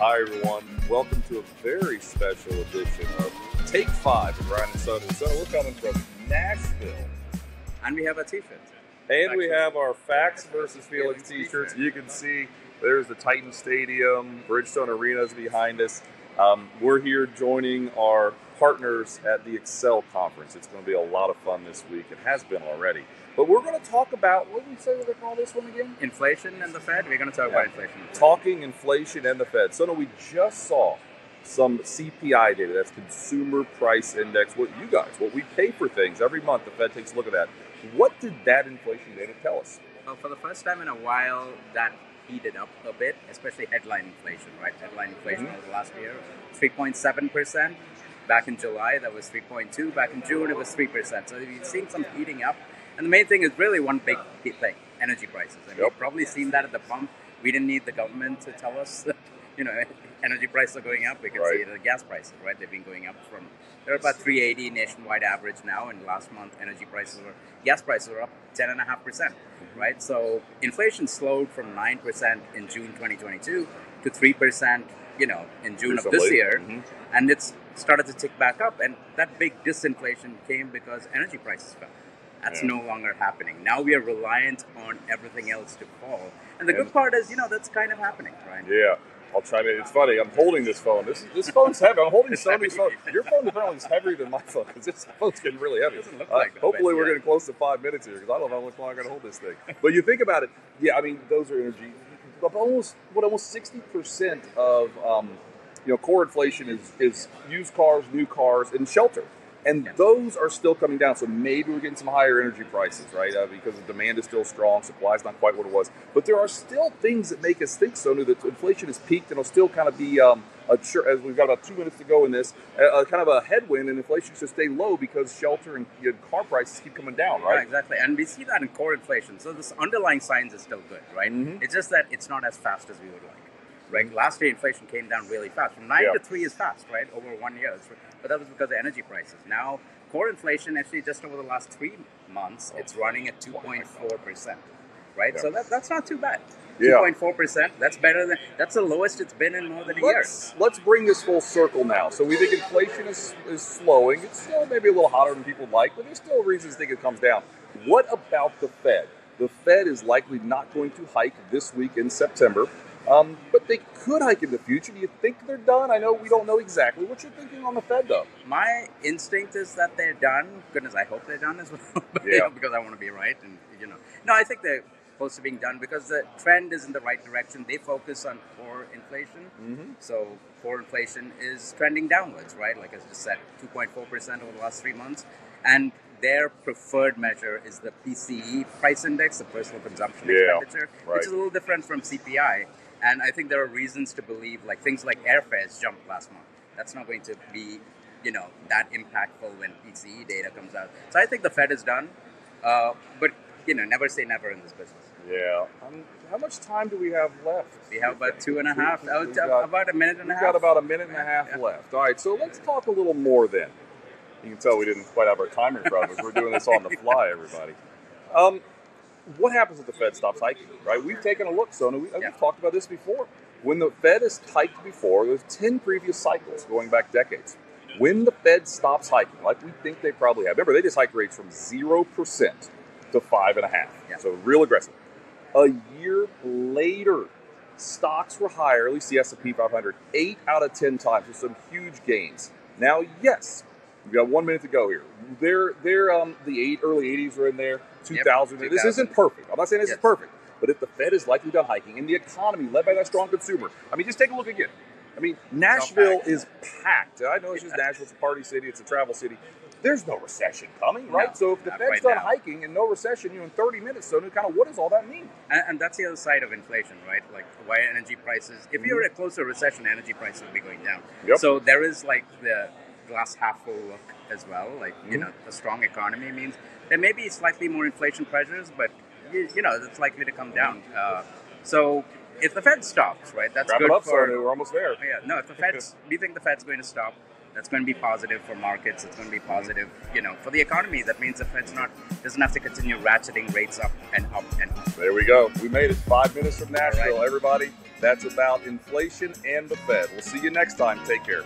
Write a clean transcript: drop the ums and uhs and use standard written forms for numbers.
Hi, everyone. Welcome to a very special edition of Take 5 with Ryan and Sonny. So we're coming from Nashville. And we have a t-shirt. And we have our Facts versus Felix t-shirts. You can see there's the Titan Stadium. Bridgestone Arena is behind us. We're here joining our partners at the Excel Conference. It's going to be a lot of fun this week. It has been already. But we're going to talk about, what did we say we're going to call this one again? Inflation and the Fed. We're going to talk about inflation. Talking inflation and the Fed. So, no, we just saw some CPI data. That's Consumer Price Index. What we pay for things every month, the Fed takes a look at that. What did that inflation data tell us? Well, for the first time in a while, that heated up a bit, especially headline inflation, right? Headline inflation over the last year, 3.7%. Back in July, that was 3.2%. Back in June, it was 3%. So you've seen some heating up. And the main thing is really one big thing, energy prices. And We've probably seen that at the pump. We didn't need the government to tell us that, energy prices are going up. We could see it in the gas prices, right? They've been going up they're about 380 nationwide average now. And last month, gas prices were up 10.5%, right? So inflation slowed from 9% in June 2022 to 3%, in June of this year. And it's started to tick back up. And that big disinflation came because energy prices fell. That's no longer happening. Now we are reliant on everything else to fall. And the good part is, that's kind of happening, right? Yeah. I'll chime in. It's funny. I'm holding this phone. This phone's heavy. I'm holding Sony's phone. Your phone apparently is heavier than my phone because this phone's getting really heavy. It doesn't look like that, hopefully we're getting close to 5 minutes here because I don't know how much longer I'm going to hold this thing. But you think about it. Yeah, I mean, those are energy. Almost 60% of core inflation is used cars, new cars, and shelter. And those are still coming down. So maybe we're getting some higher energy prices, right? Because the demand is still strong. Supply is not quite what it was. But there are still things that make us think, Sonu, that inflation has peaked and will still kind of be, as we've got about 2 minutes to go in this, kind of a headwind, and inflation should stay low because shelter and car prices keep coming down, right? Yeah, exactly. And we see that in core inflation. So this underlying signs is still good, right? It's just that it's not as fast as we would like. Right? Last year, inflation came down really fast. From 9 to 3 is fast, right? Over 1 year. But that was because of energy prices. Now, core inflation, actually, just over the last 3 months, it's running at 2.4%, right? So that's not too bad. 2.4%, that's better than, that's the lowest it's been in more than a year. Let's bring this full circle now. So we think inflation is slowing. It's still maybe a little hotter than people like, but there's still reasons to think it comes down. What about the Fed? The Fed is likely not going to hike this week in September. But they could hike in the future. Do you think they're done? I know we don't know exactly. What's your thinking on the Fed, though? My instinct is that they're done. Goodness, I hope they're done as well. Because I want to be right. And no, I think they're close to being done because the trend is in the right direction. They focus on core inflation. So core inflation is trending downwards, right? Like I just said, 2.4% over the last 3 months. And their preferred measure is the PCE price index, the personal consumption expenditure, which is a little different from CPI. And I think there are reasons to believe, like things like airfares jumped last month. That's not going to be, that impactful when PCE data comes out. So I think the Fed is done. But, never say never in this business. Yeah. How much time do we have left? We have about 2.5, about a minute and a half. We've got about a minute and a half left. All right, so let's talk a little more then. You can tell we didn't quite have our timer in front of us. We're doing this on the fly, everybody. What happens if the Fed stops hiking, right? We've taken a look, Sonu. We've talked about this before. When the Fed has hiked before, there's 10 previous cycles going back decades. When the Fed stops hiking, like we think they probably have, remember, they just hiked rates from 0% to 5.5%. So real aggressive. A year later, stocks were higher, at least the S&P 500, 8 out of 10 times, with some huge gains. Now, yes, we've got 1 minute to go here. They're the early 80s are in there, 2000. This isn't perfect. I'm not saying this is perfect. But if the Fed is likely done hiking and the economy led by that strong consumer, I mean, just take a look again. I mean, Nashville is packed. I know it's just Nashville. It's a party city. It's a travel city. There's no recession coming, right? So if the Fed's done hiking and no recession, in 30 minutes, so kind of what does all that mean? And that's the other side of inflation, right? Like why energy prices, if you're in a closer recession, energy prices will be going down. So there is like the glass half full look as well. Like, a strong economy means there may be slightly more inflation pressures, but, it's likely to come down. So if the Fed stops, right, that's good Wrap it up, for... We're almost there. Yeah, no, if the Fed's... we think the Fed's going to stop. That's going to be positive for markets. It's going to be positive, for the economy. That means the Fed's doesn't have to continue ratcheting rates up and up and up. There we go. We made it. 5 minutes from Nashville. All right. Everybody, that's about inflation and the Fed. We'll see you next time. Take care.